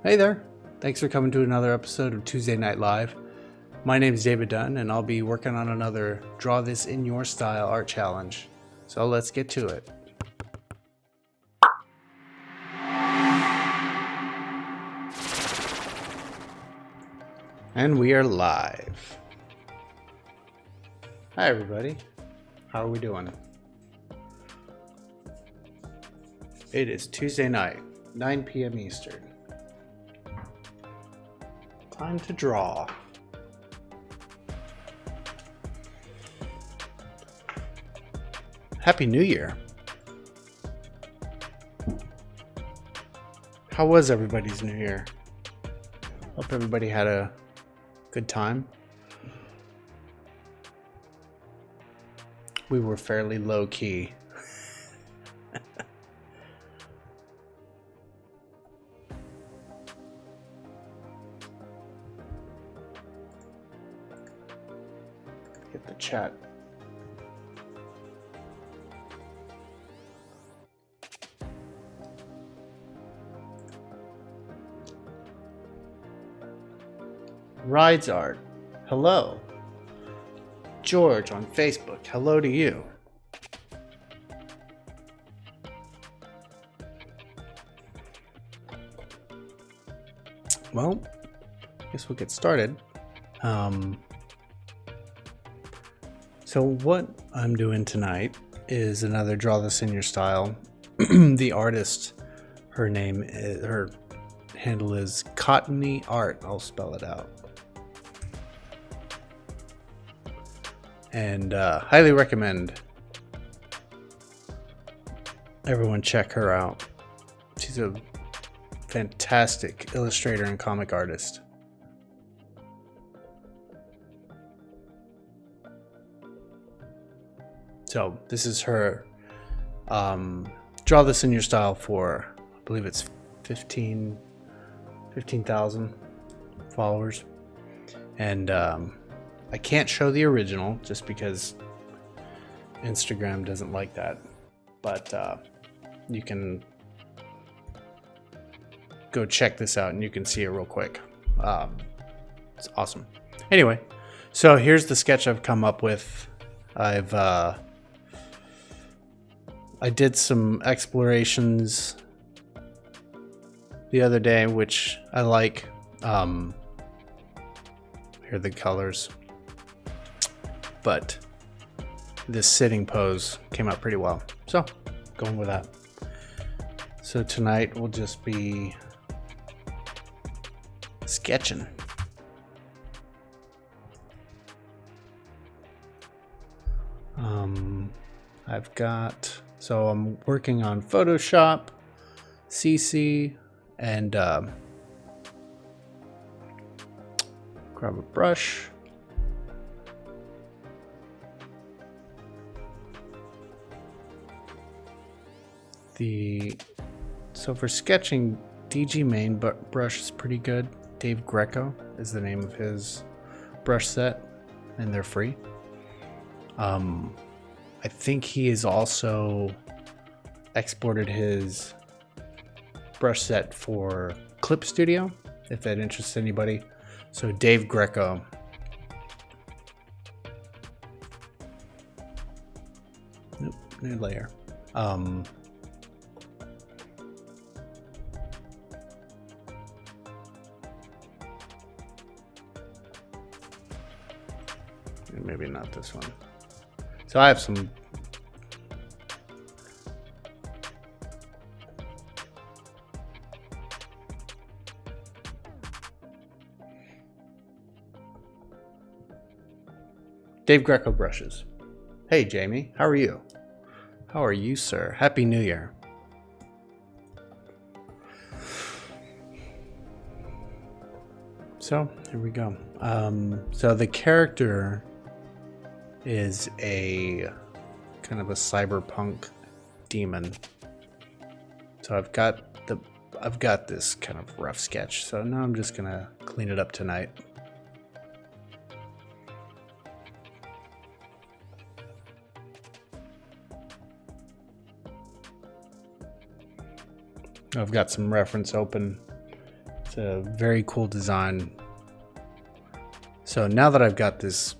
Hey there. Thanks for coming to another episode of Tuesday Night Live. My name is David Dunn, and I'll be working on another Draw This in Your Style art challenge. So let's get to it. And we are live. Hi everybody. How are we doing? It is Tuesday night, 9 p.m. Eastern. Time to draw. Happy New Year. How was everybody's New Year? Hope everybody had a good time. We were fairly low key. Get the chat. Rides Art, hello. George on Facebook, hello to you. Well, I guess we'll get started. So what I'm doing tonight is another Draw This in Your Style. The artist, her handle is Cottony Art. I'll spell it out. And highly recommend everyone check her out. She's a fantastic illustrator and comic artist. So this is her Draw This in Your Style for, I believe it's 15,000 followers. And I can't show the original just because Instagram doesn't like that. But you can go check this out and you can see it real quick. It's awesome. Anyway, so here's the sketch I've come up with. I did some explorations the other day, which I like. Here are the colors. But this sitting pose came out pretty well. So, going with that. So tonight will just be sketching. I'm working on Photoshop, CC, and grab a brush. So for sketching, DG Main brush is pretty good. Dave Greco is the name of his brush set, and they're free. I think he has also exported his brush set for Clip Studio, if that interests anybody. So Dave Greco. Nope, new layer. Maybe not this one. So I have some Dave Greco brushes. Hey Jamie, how are you? How are you, sir? Happy New Year. So here we go. So the character is a kind of a cyberpunk demon. So I've got this kind of rough sketch. So now I'm just gonna clean it up tonight. I've got some reference open It's a very cool design. So now that I've got this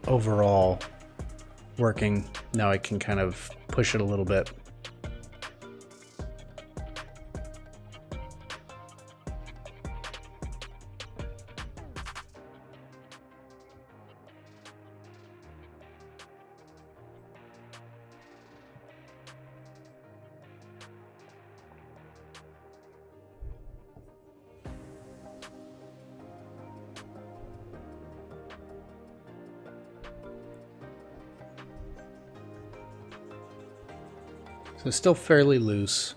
overall working, now I can kind of push it a little bit. So it's still fairly loose.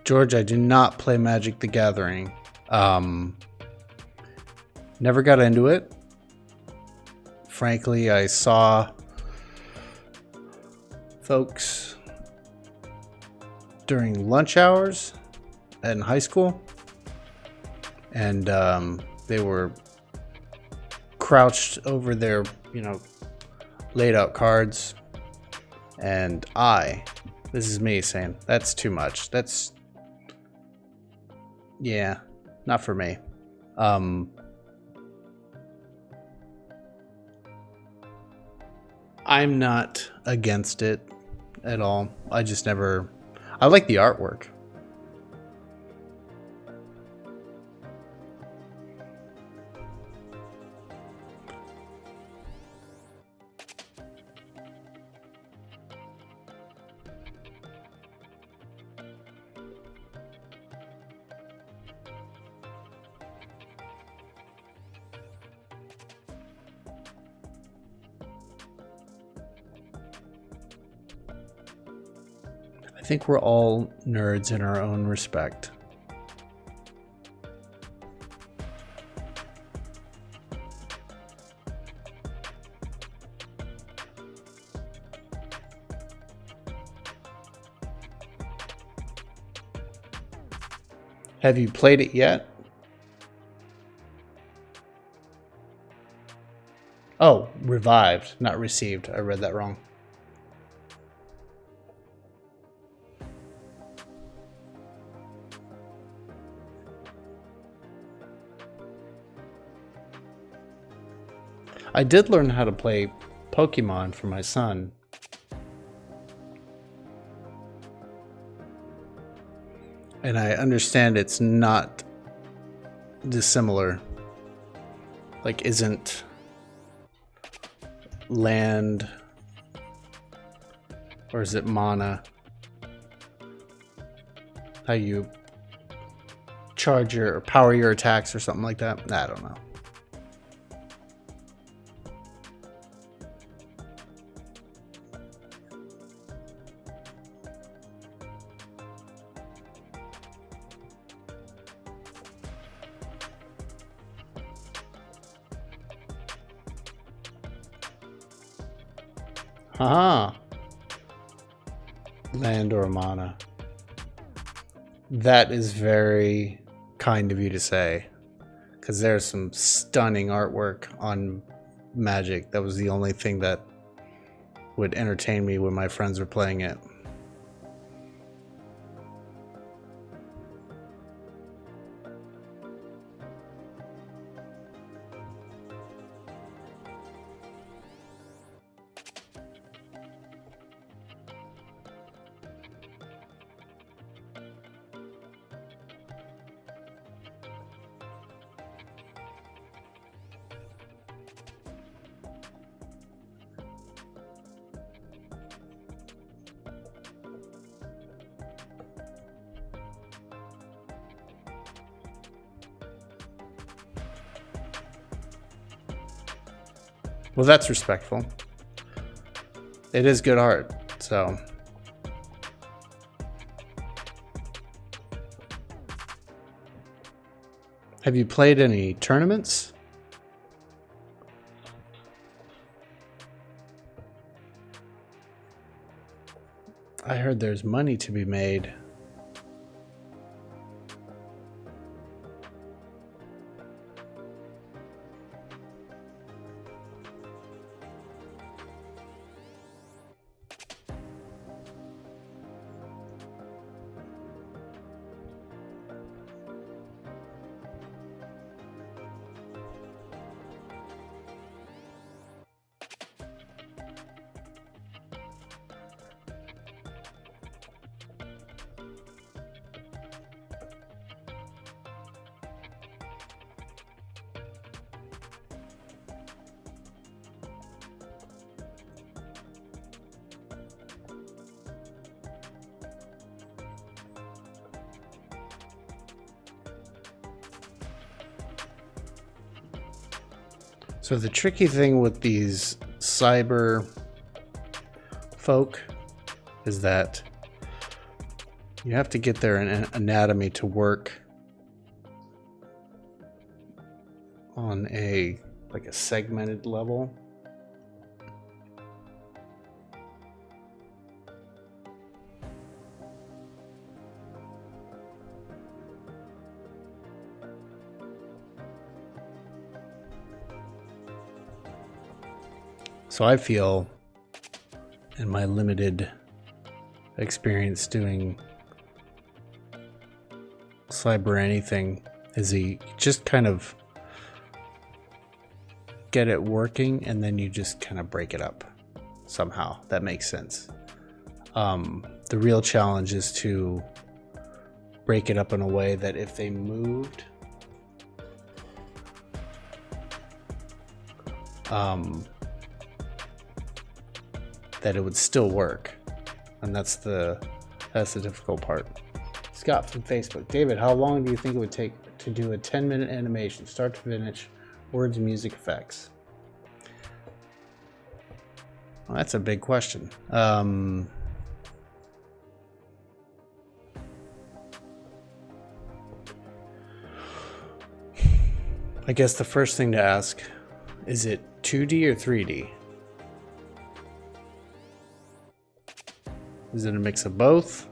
George, I do not play Magic the Gathering. Never got into it. Frankly, I saw folks during lunch hours in high school, and they were crouched over their, laid out cards, and this is me saying, that's too much. Yeah, not for me. I'm not against it at all. I like the artwork. I think we're all nerds in our own respect. Have you played it yet? Oh, revived, not received. I read that wrong. I did learn how to play Pokemon for my son. And I understand it's not dissimilar. Like, isn't land, or is it mana? How you charge or power your attacks or something like that? I don't know. Haha. Land or mana. That is very kind of you to say, because there's some stunning artwork on Magic. That was the only thing that would entertain me when my friends were playing it. Well, that's respectful. It is good art, so. Have you played any tournaments? I heard there's money to be made. So the tricky thing with these cyber folk is that you have to get their anatomy to work on a segmented level. So I feel, in my limited experience doing cyber anything, is you just kind of get it working and then you just kind of break it up somehow. That makes sense. The real challenge is to break it up in a way that if they moved, that it would still work, and that's the difficult part. Scott from Facebook: David, how long do you think it would take to do a 10-minute animation, start to finish, words, music, effects? Well, that's a big question. I guess the first thing to ask, is it 2D or 3D? Is it a mix of both?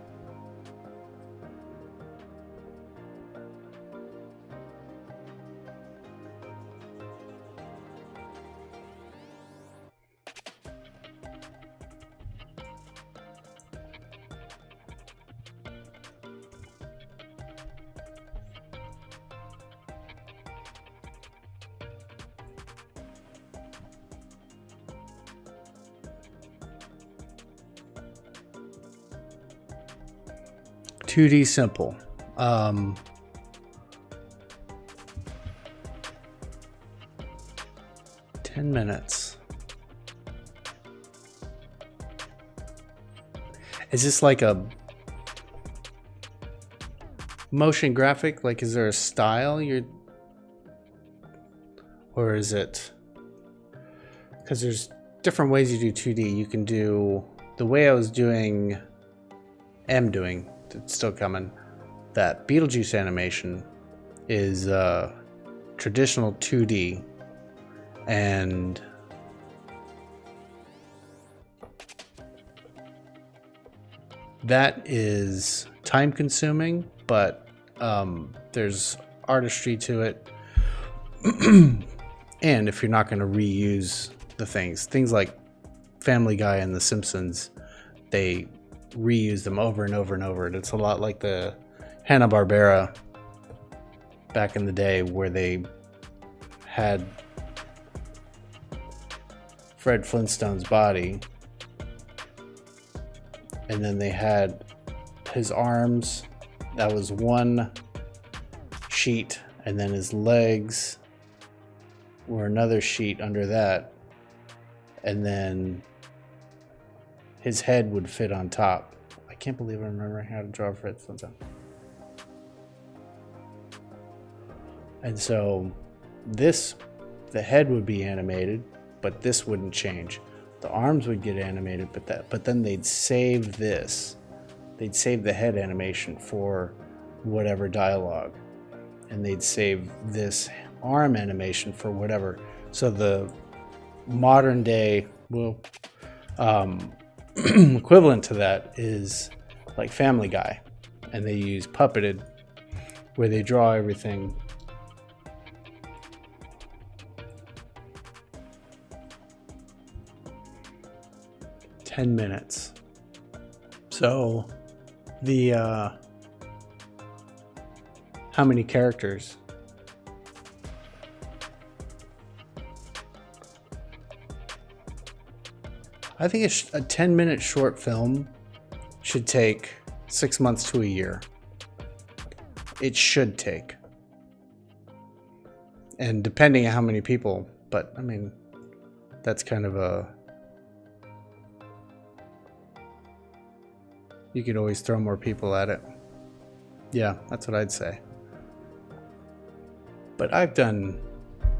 $2D simple. 10 minutes. Is this like a motion graphic? Like, is there a style or is it, because there's different ways you do 2D. You can do the way I was doing, it's still coming. That Beetlejuice animation is traditional 2D, and that is time consuming, but there's artistry to it. And if you're not going to reuse the things like Family Guy and The Simpsons, they reuse them over and over and over. And it's a lot like the Hanna-Barbera back in the day, where they had Fred Flintstone's body, and then they had his arms, that was one sheet, and then his legs were another sheet under that, and then his head would fit on top. I can't believe I remember how to draw Fred Flintstone. And so the head would be animated, but this wouldn't change. The arms would get animated, but then they'd save this. They'd save the head animation for whatever dialogue, and they'd save this arm animation for whatever. So the modern day, equivalent to that is like Family Guy, and they use Puppeted, where they draw everything. $10 minutes. So the how many characters? I think a 10-minute short film should take 6 months to a year. It should take. And depending on how many people, but I mean, that's kind of a... You could always throw more people at it. Yeah, that's what I'd say. But I've done,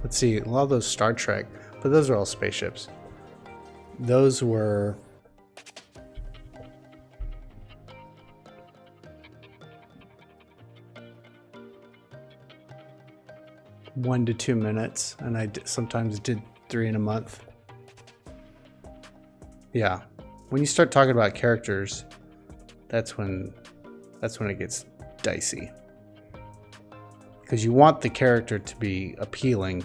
let's see, a lot of those Star Trek, but those are all spaceships. Those were one to 2 minutes, and I sometimes did 3 in a month. Yeah, when you start talking about characters, that's when it gets dicey, because you want the character to be appealing.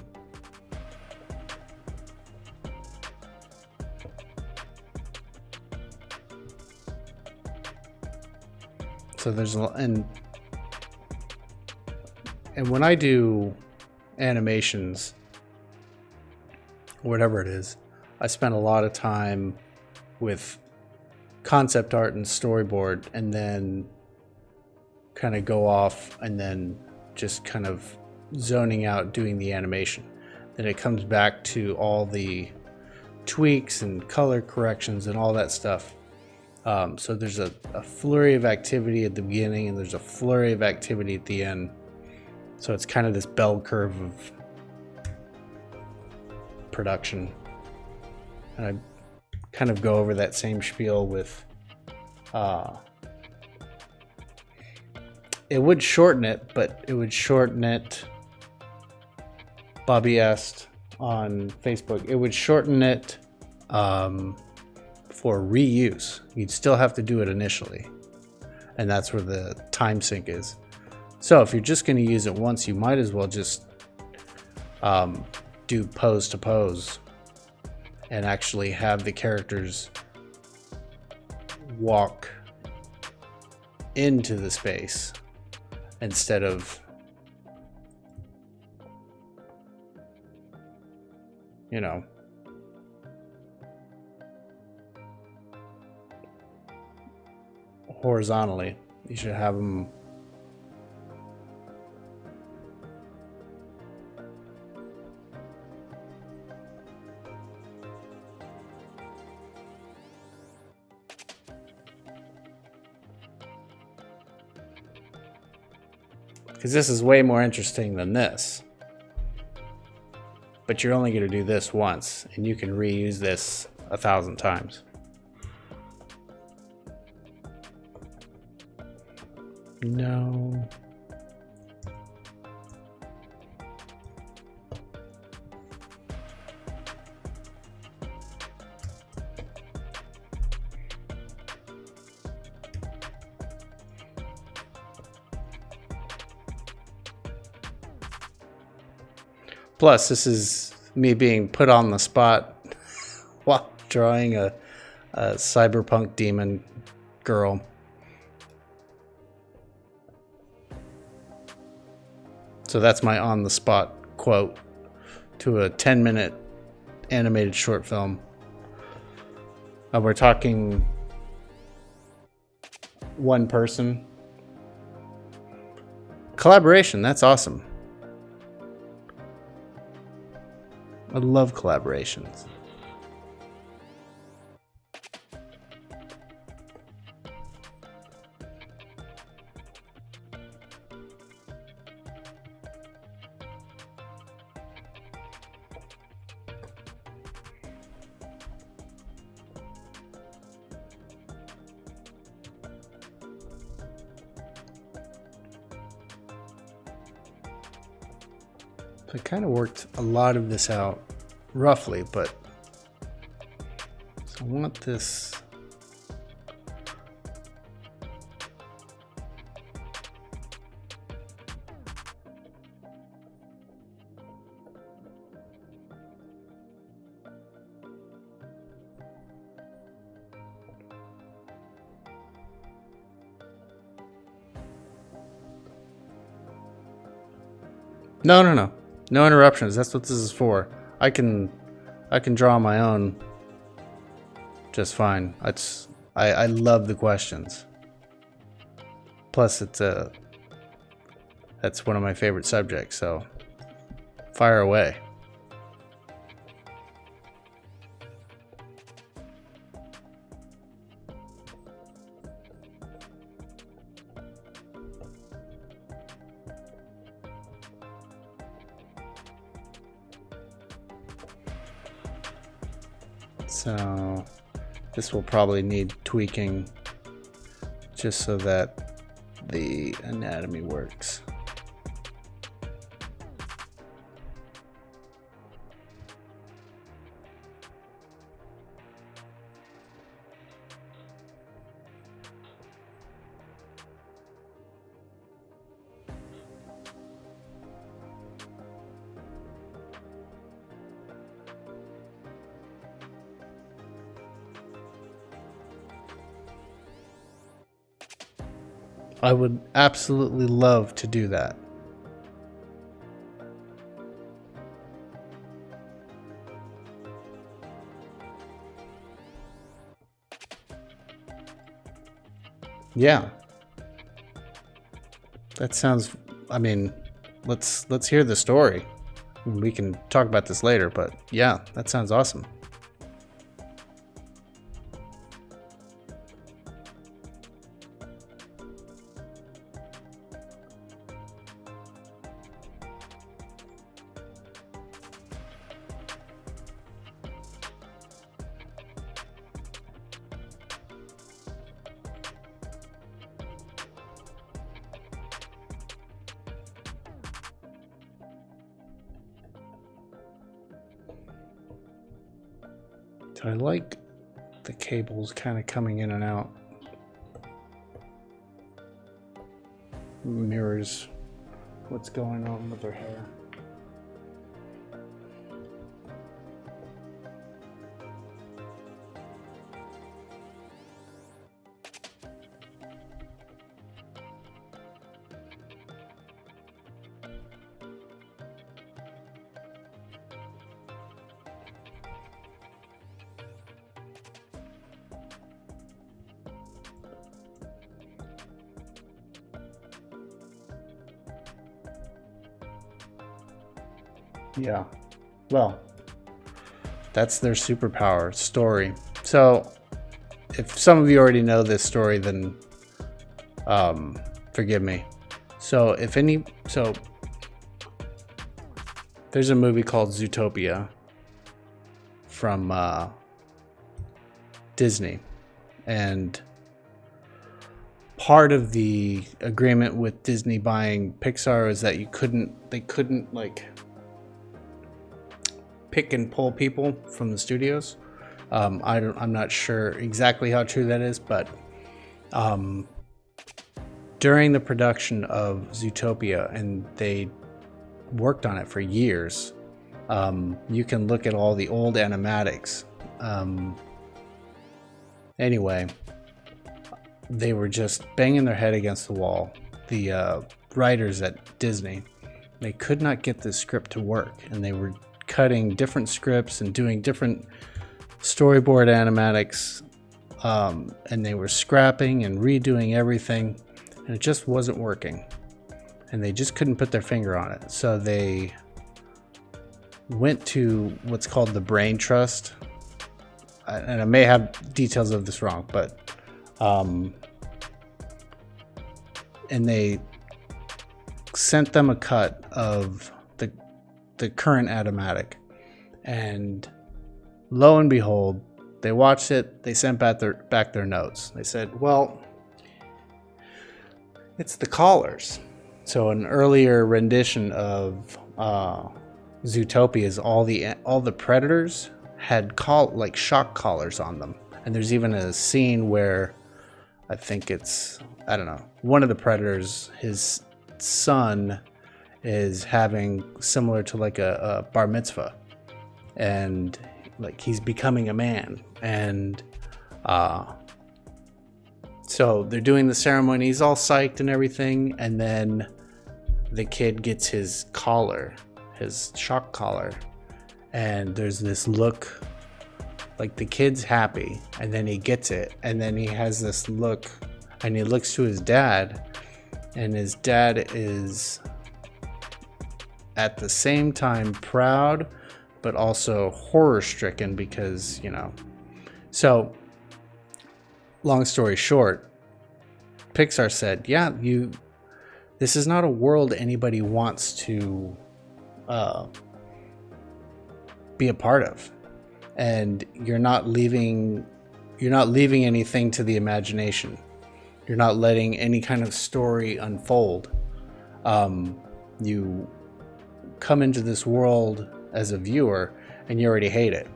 So there's a lot, and when I do animations, whatever it is, I spend a lot of time with concept art and storyboard, and then kind of go off and then just kind of zoning out doing the animation. Then it comes back to all the tweaks and color corrections and all that stuff. So there's a flurry of activity at the beginning, and there's a flurry of activity at the end. So it's kind of this bell curve of production. And I kind of go over that same spiel with... it would shorten it, but it would shorten it... Bobby asked on Facebook, it would shorten it... for reuse. You'd still have to do it initially, and that's where the time sink is. So if you're just going to use it once, you might as well just do pose to pose and actually have the characters walk into the space instead of, you know, horizontally. You should have them because this is way more interesting than this. But you're only going to do this once, and you can reuse this 1,000 times. No. Plus, this is me being put on the spot while drawing a Cyberpunk Demon girl. So that's my on-the-spot quote to a 10-minute animated short film. We're talking one person. Collaboration, that's awesome. I love collaborations. So I kind of worked a lot of this out roughly, but so I want this No, no, no. No interruptions. That's what this is for. I can draw on my own just fine. I love the questions. Plus, that's one of my favorite subjects. So, fire away. So this will probably need tweaking just so that the anatomy works. I would absolutely love to do that. Yeah. That sounds, I mean, let's hear the story. We can talk about this later, but yeah, that sounds awesome. So I like the cables kind of coming in and out. Mirrors what's going on with her hair. Yeah, well, that's their superpower story. So if some of you already know this story, then forgive me. So there's a movie called Zootopia from Disney, and part of the agreement with Disney buying Pixar is that they couldn't like pick and pull people from the studios. I'm not sure exactly how true that is, but during the production of Zootopia, and they worked on it for years, you can look at all the old animatics. Anyway, they were just banging their head against the wall. The writers at Disney, they could not get the script to work, and they were cutting different scripts and doing different storyboard animatics, and they were scrapping and redoing everything, and it just wasn't working, and they just couldn't put their finger on it. So they went to what's called the Brain Trust, and I may have details of this wrong, but and they sent them a cut of the current animatic, and lo and behold, they watched it. They sent back their notes. They said, well, it's the collars. So an earlier rendition of Zootopia, all the predators had shock collars on them, and there's even a scene where I think one of the predators, his son, is having similar to like a bar mitzvah, and like he's becoming a man, and so they're doing the ceremony. He's all psyched and everything, and then the kid gets his collar, his shock collar, and there's this look like the kid's happy, and then he gets it, and then he has this look, and he looks to his dad, and his dad is at the same time proud but also horror stricken because, you know. So long story short, Pixar said, yeah, this is not a world anybody wants to be a part of, and you're not leaving anything to the imagination. You're not letting any kind of story unfold. You come into this world as a viewer and you already hate it.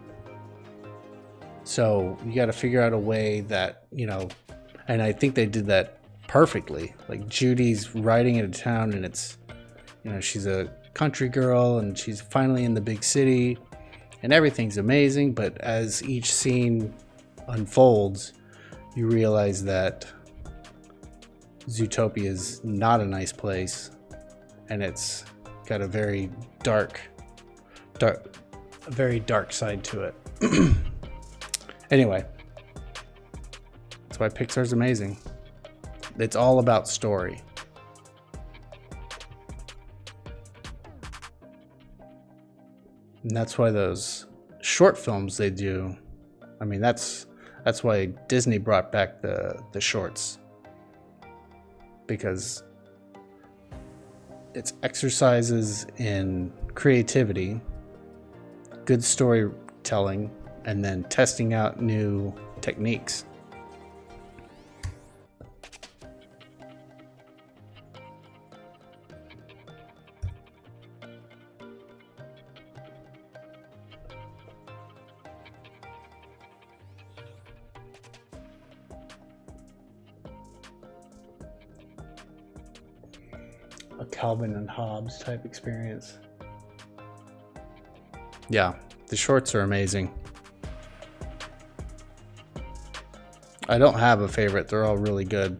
So you got to figure out a way that, you know, and I think they did that perfectly. Like Judy's riding into town and it's, you know, she's a country girl and she's finally in the big city and everything's amazing. But as each scene unfolds, you realize that Zootopia is not a nice place, and it's got a very dark side to it. Anyway, that's why Pixar's amazing. It's all about story. And that's why those short films they do, I mean, that's why Disney brought back the shorts. Because it's exercises in creativity, good storytelling, and then testing out new techniques. A Calvin and Hobbes type experience. Yeah, the shorts are amazing. I don't have a favorite. They're all really good.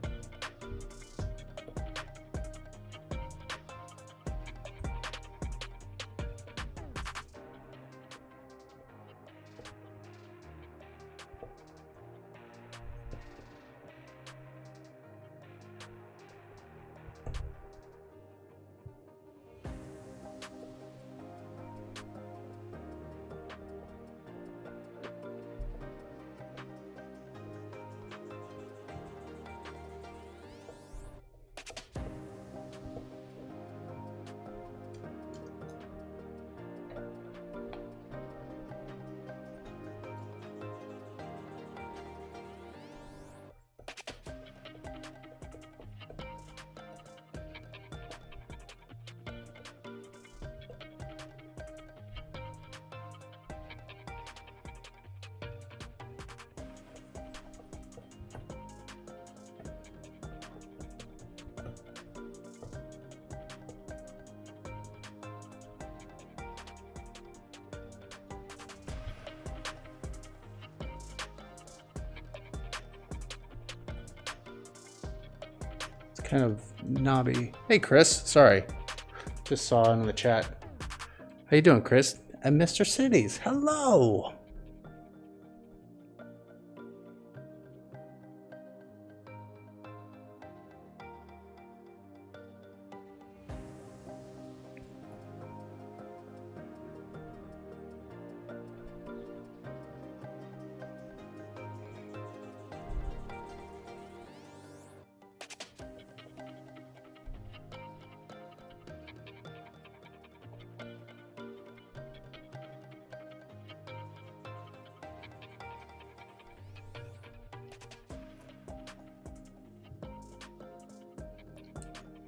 Kind of knobby. Hey Chris, sorry, just saw in the chat. How you doing, Chris? And Mr. Cities, hello.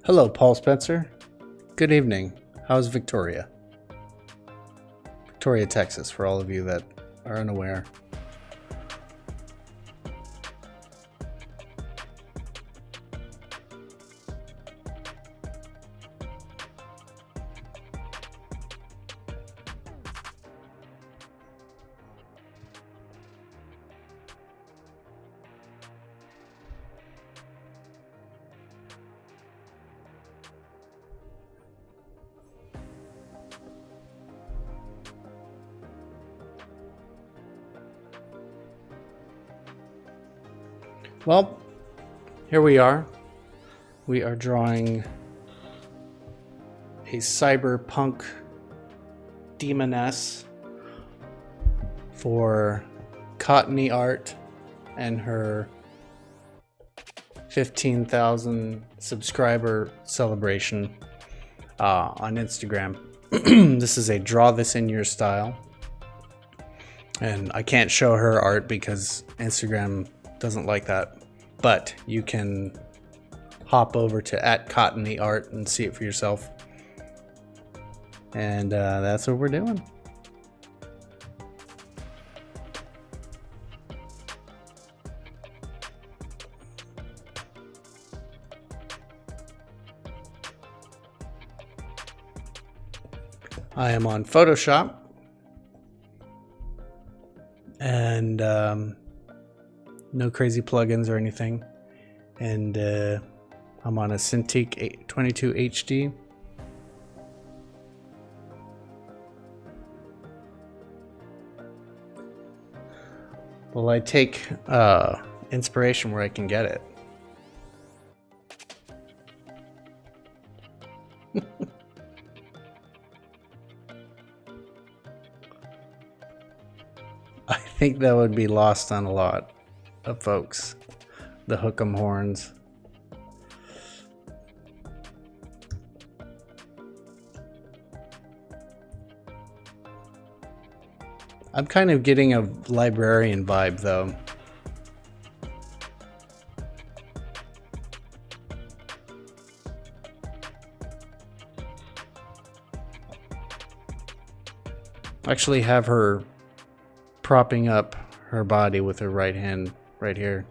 Hello, Paul Spencer. Good evening. How's Victoria? Victoria, Texas, for all of you that are unaware. Well, here we are. We are drawing a Cyberpunk Demoness for Cottony Art and her 15,000 subscriber celebration on Instagram. This is a draw this in your style. And I can't show her art because Instagram doesn't like that. But you can hop over to @Cottony Art and see it for yourself. And that's what we're doing. I am on Photoshop. And no crazy plugins or anything. And I'm on a Cintiq 22 HD. Well, I take inspiration where I can get it. I think that would be lost on a lot of folks. The hook'em horns. I'm kind of getting a librarian vibe though. Actually have her propping up her body with her right hand right here.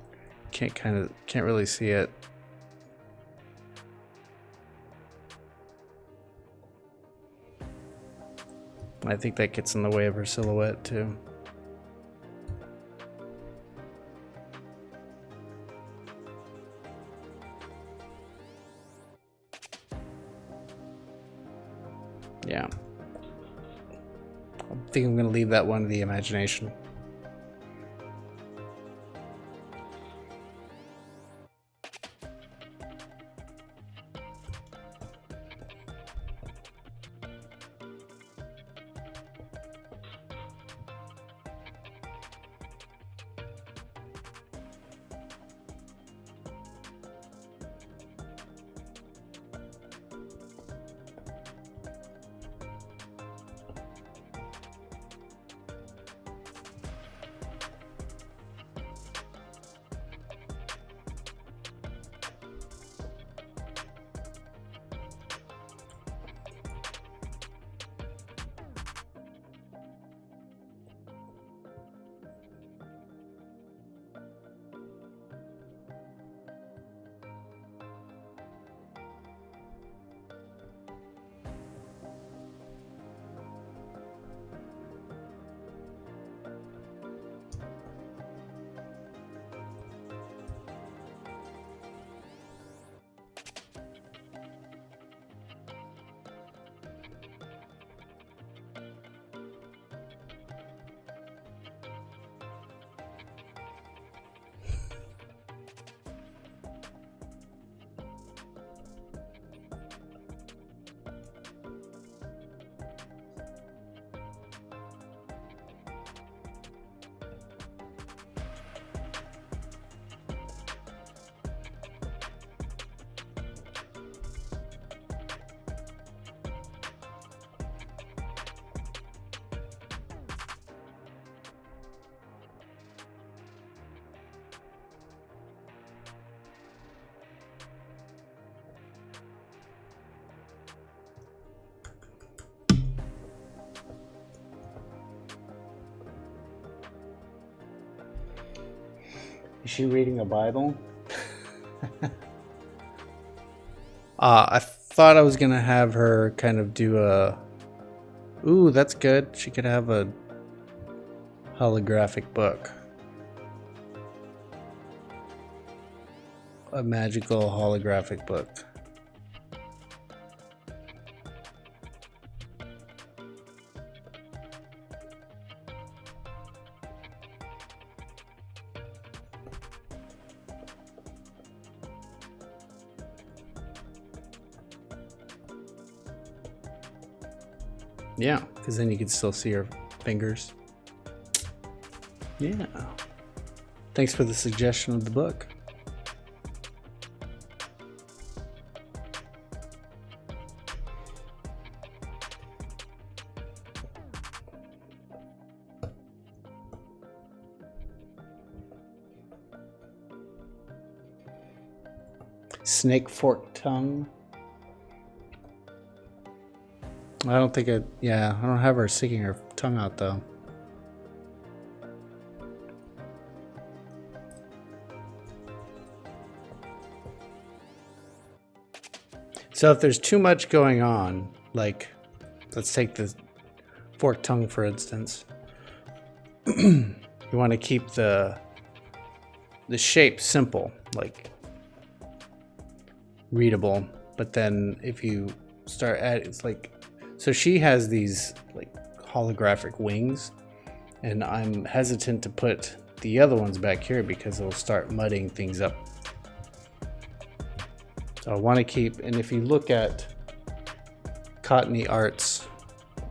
Can't really see it. I think that gets in the way of her silhouette too. Yeah. I think I'm going to leave that one to the imagination. Is she reading a Bible? I thought I was gonna have her kind of do a... Ooh, that's good. She could have a holographic book. A magical holographic book. Yeah, because then you can still see her fingers. Yeah. Thanks for the suggestion of the book. Snake fork tongue. I don't think it. Yeah, I don't have her sticking her tongue out though. So if there's too much going on, like, let's take the fork tongue for instance. You want to keep the shape simple, like readable. But then if you start adding, it's like, so she has these like holographic wings, and I'm hesitant to put the other ones back here because it'll start mudding things up. So I want to keep, and if you look at Cottony Art's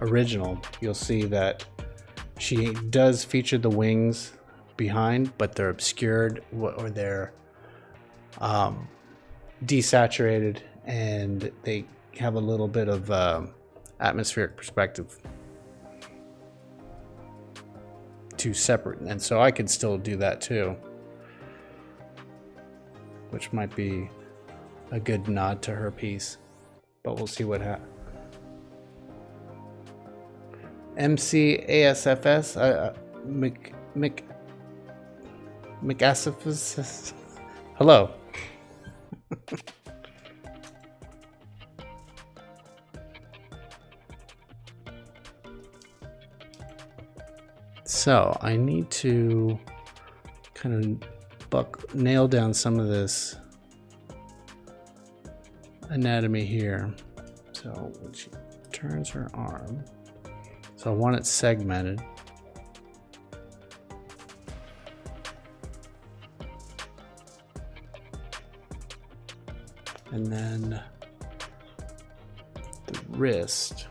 original, you'll see that she does feature the wings behind, but they're obscured or they're desaturated, and they have a little bit of atmospheric perspective to separate. And so I could still do that too, which might be a good nod to her piece, but we'll see what happens. MCASFS, McASFS. Hello. So I need to kind of nail down some of this anatomy here. So when she turns her arm, so I want it segmented. And then the wrist.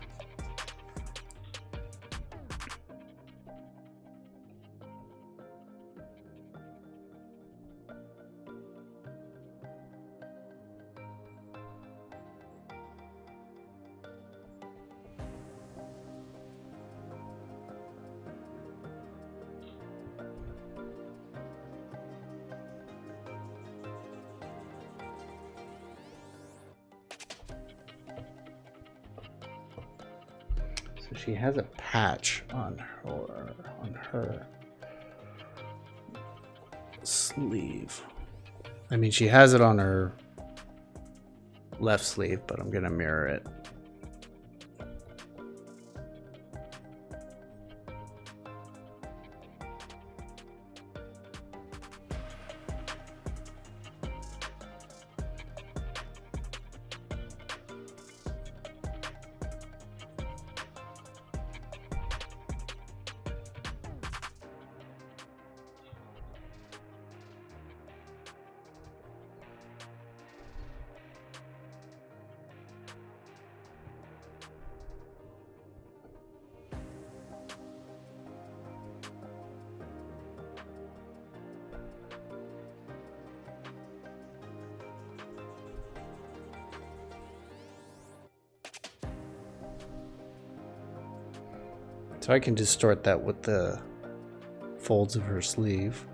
She has a patch on her sleeve. I mean, she has it on her left sleeve, but I'm gonna mirror it. So I can distort that with the folds of her sleeve.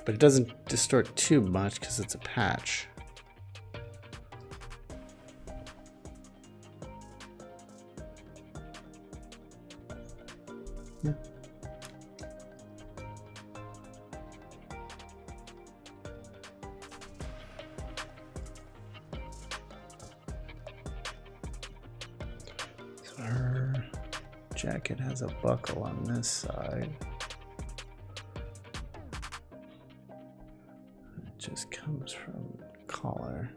But it doesn't distort too much because it's a patch. Yeah. So her jacket has a buckle on this side. It just comes from the collar.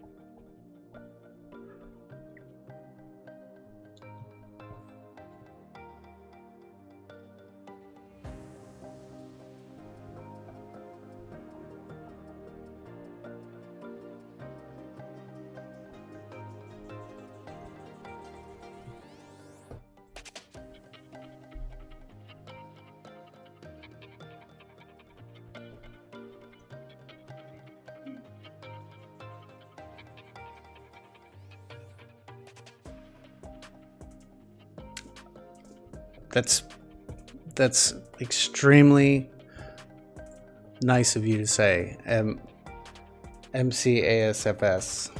That's extremely nice of you to say. MCASFS.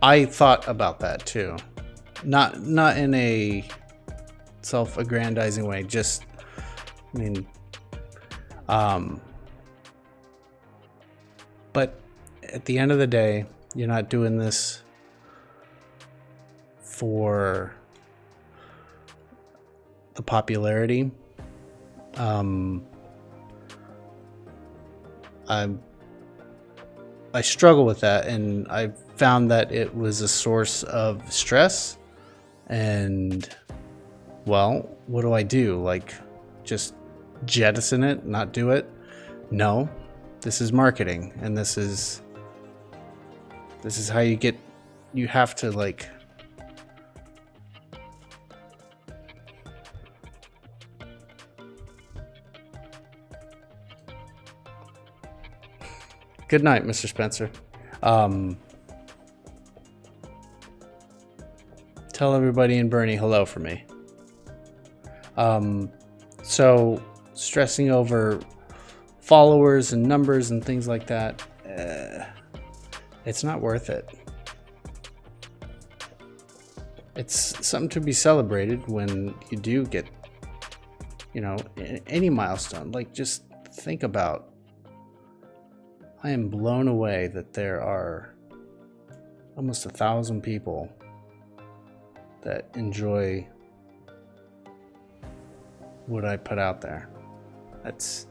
I thought about that too. Not in a self-aggrandizing way. Just, I mean, but at the end of the day, you're not doing this for the popularity. I struggle with that, and I found that it was a source of stress. And well, what do I do? Like, just jettison it, not do it? No, this is marketing, and this is how you have to, like, good night, Mr. Spencer. Tell everybody in Bernie hello for me. So stressing over followers and numbers and things like that, it's not worth it. It's something to be celebrated when you do get, any milestone. Like, just think about, I am blown away that there are almost 1,000 people that enjoy what I put out there. It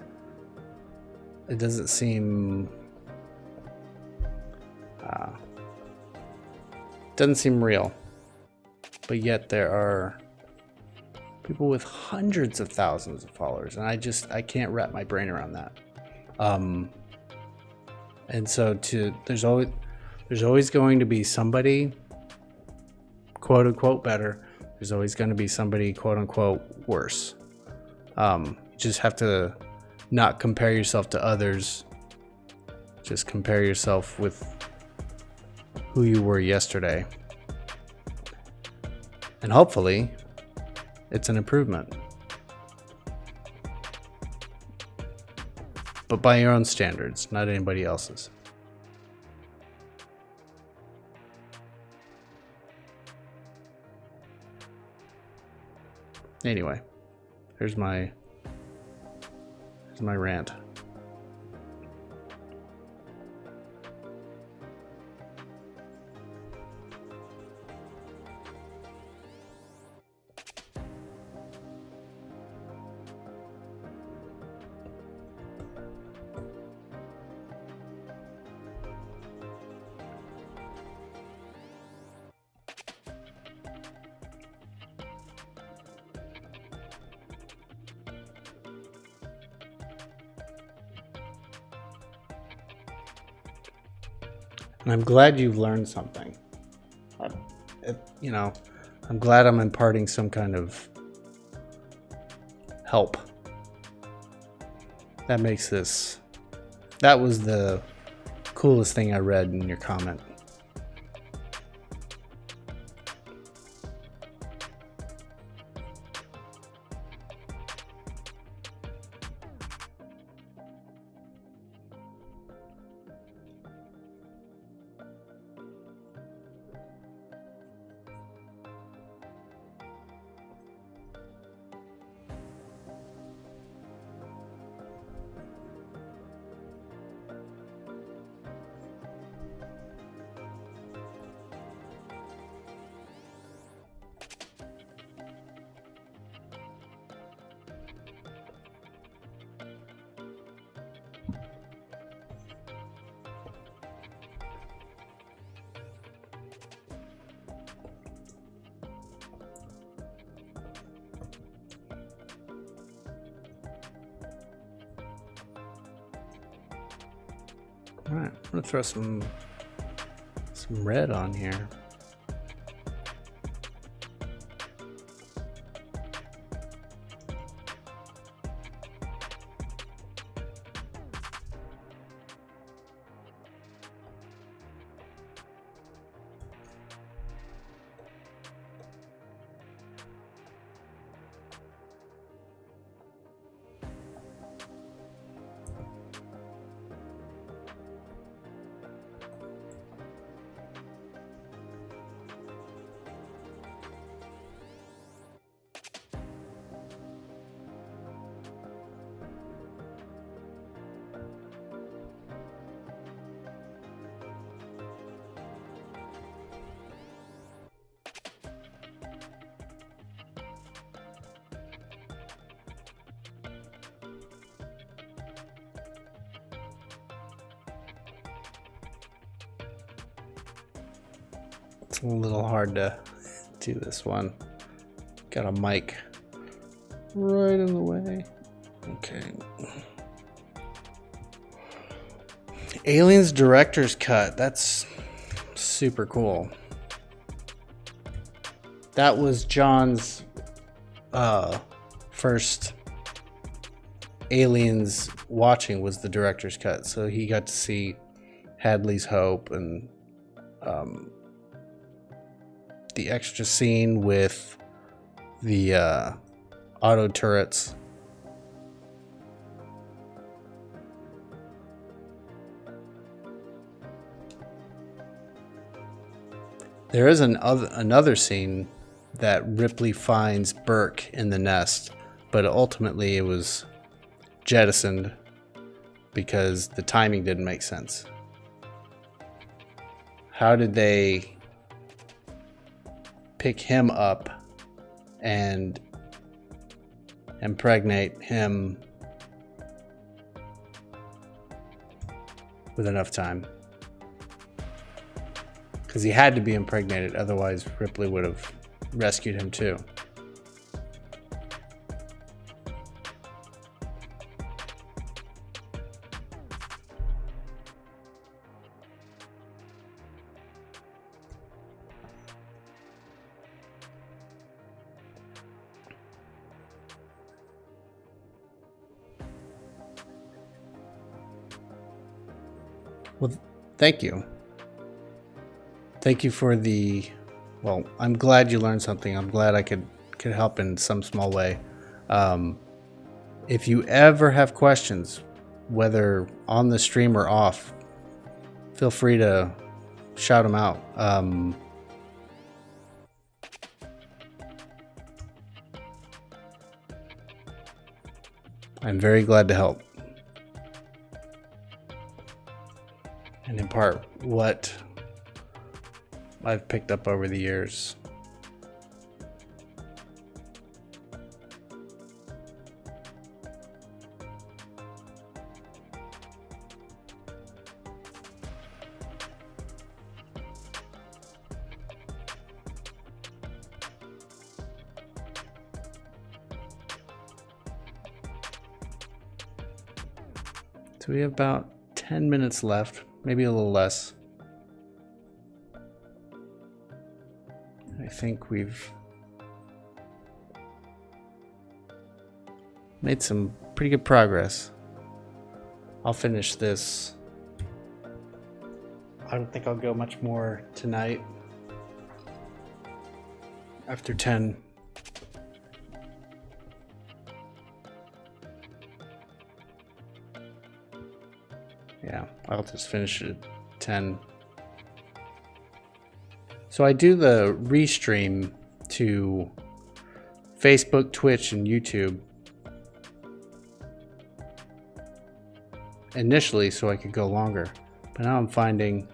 doesn't seem real, but yet there are people with hundreds of thousands of followers, and I can't wrap my brain around that. And so there's always going to be somebody, quote unquote, better. There's always going to be somebody, quote unquote, worse. You just have to not compare yourself to others. Just compare yourself with who you were yesterday. And hopefully it's an improvement. But by your own standards, not anybody else's. Anyway, here's my rant. And I'm glad you've learned something. I'm glad I'm imparting some kind of help. That was the coolest thing I read in your comment. All right, I'm gonna throw some red on here. It's a little hard to do this one. Got a mic right in the way. Okay. Aliens Director's Cut. That's super cool. That was John's first Aliens watching, was the director's cut. So he got to see Hadley's Hope and the extra scene with the auto turrets. There is another scene that Ripley finds Burke in the nest, but ultimately it was jettisoned because the timing didn't make sense. How did they pick him up and impregnate him with enough time? Because he had to be impregnated, otherwise Ripley would have rescued him too. Well, thank you. Thank you for the, well, I'm glad you learned something. I'm glad I could help in some small way. If you ever have questions, whether on the stream or off, feel free to shout them out. I'm very glad to help and impart what I've picked up over the years. So we have about 10 minutes left, maybe a little less. I think we've made some pretty good progress. I'll finish this. I don't think I'll go much more tonight. After 10. Yeah, I'll just finish it at 10. So I do the restream to Facebook, Twitch, and YouTube initially so I could go longer. But now I'm finding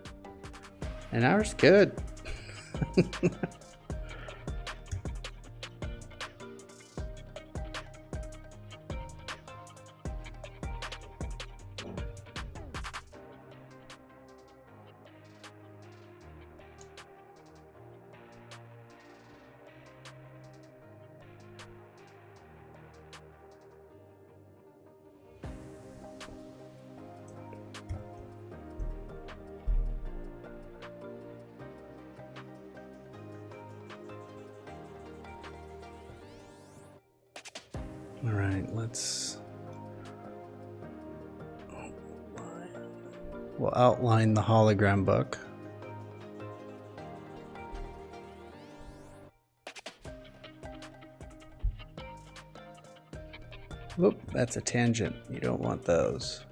an hour's good. All right, we'll outline the hologram book. Whoop, that's a tangent. You don't want those.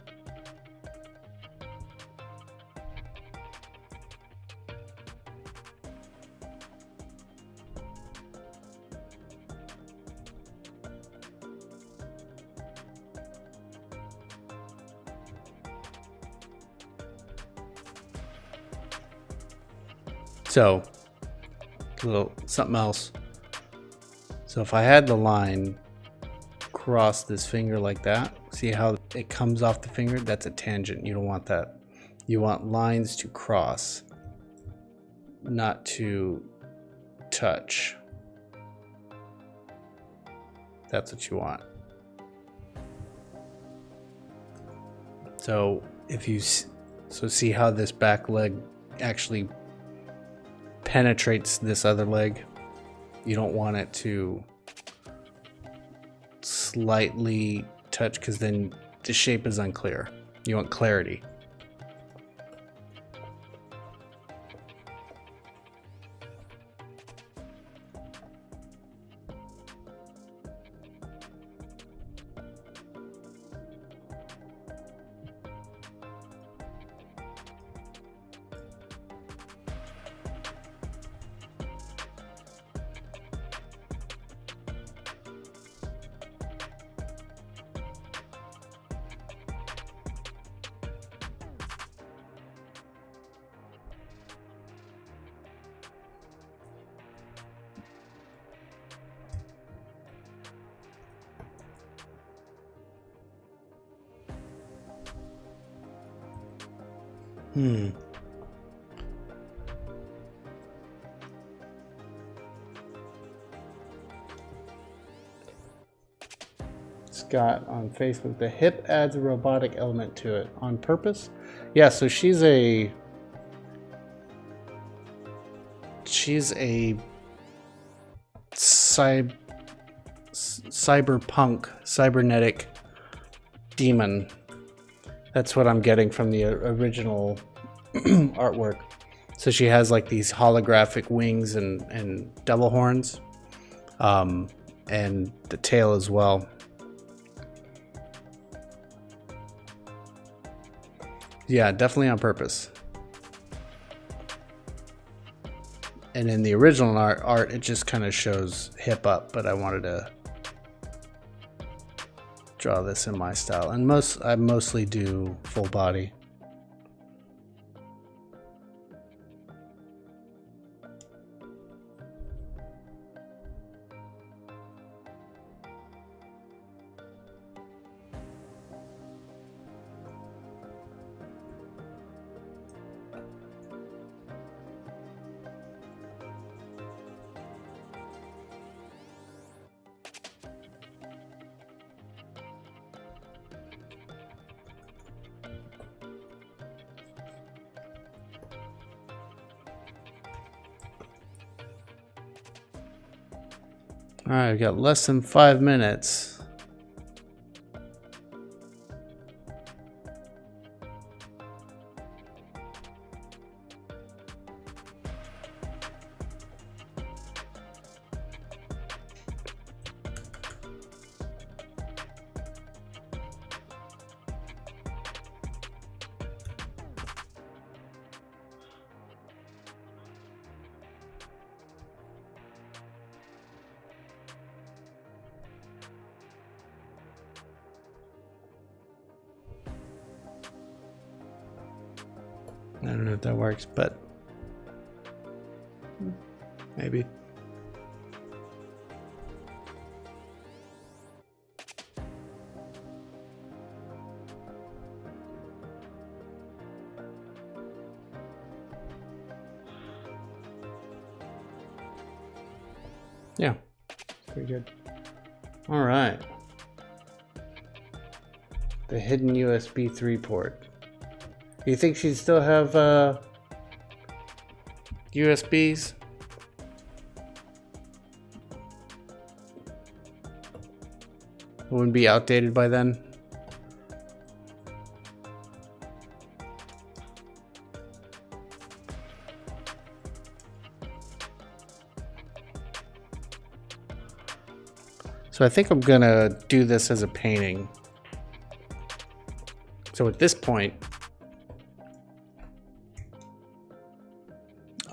So, a little something else. So if I had the line cross this finger like that, see how it comes off the finger? That's a tangent. You don't want that. You want lines to cross not to touch. That's what you want. So if you see how this back leg actually penetrates this other leg. You don't want it to slightly touch because then the shape is unclear. You want clarity. Scott on Facebook, the hip adds a robotic element to it on purpose. Yeah, so she's a cyberpunk cybernetic demon. That's what I'm getting from the original artwork. So she has like these holographic wings and devil horns, and the tail as well. Yeah, definitely on purpose. And in the original art, it just kind of shows hip up, but I wanted to draw this in my style. And I mostly do full body. All right, we got less than 5 minutes. I don't know if that works, but maybe. Yeah, pretty good. All right. The hidden USB 3 port. Do you think she'd still have USBs? It wouldn't be outdated by then? So I think I'm gonna do this as a painting. So at this point,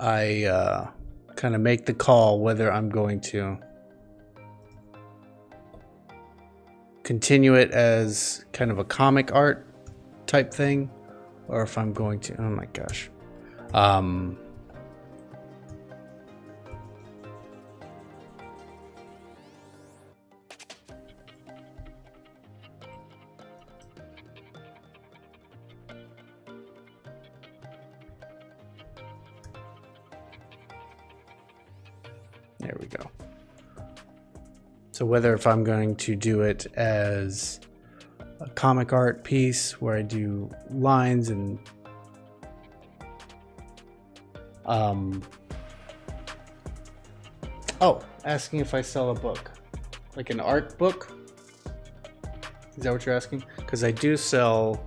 I kind of make the call whether I'm going to continue it as kind of a comic art type thing, or if I'm going to, oh my gosh. There we go. So whether if I'm going to do it as a comic art piece where I do lines and asking if I sell a book, like an art book. Is that what you're asking? Because I do sell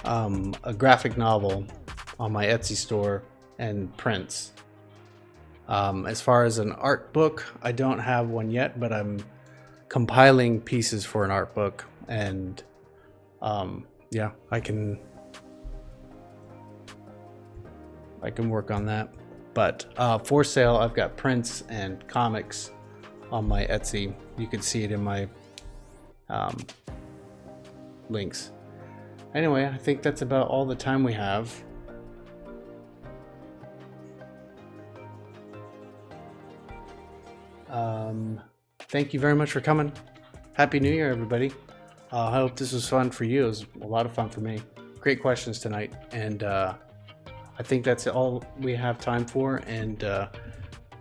a graphic novel on my Etsy store and prints. As far as an art book, I don't have one yet, but I'm compiling pieces for an art book, and yeah, I can work on that. But for sale, I've got prints and comics on my Etsy. You can see it in my links. Anyway, I think that's about all the time we have. Thank you very much for coming. Happy New Year, everybody. I hope this was fun for you. It was a lot of fun for me. Great questions tonight, and I think that's all we have time for. And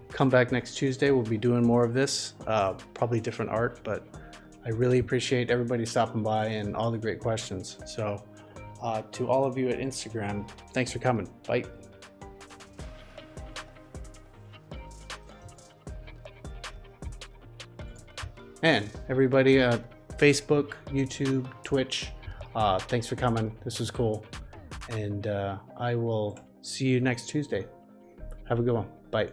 come back next Tuesday. We'll be doing more of this, probably different art, but I really appreciate everybody stopping by and all the great questions. So to all of you at Instagram, thanks for coming. Bye. And everybody at Facebook, YouTube, Twitch, thanks for coming. This was cool. And I will see you next Tuesday. Have a good one. Bye.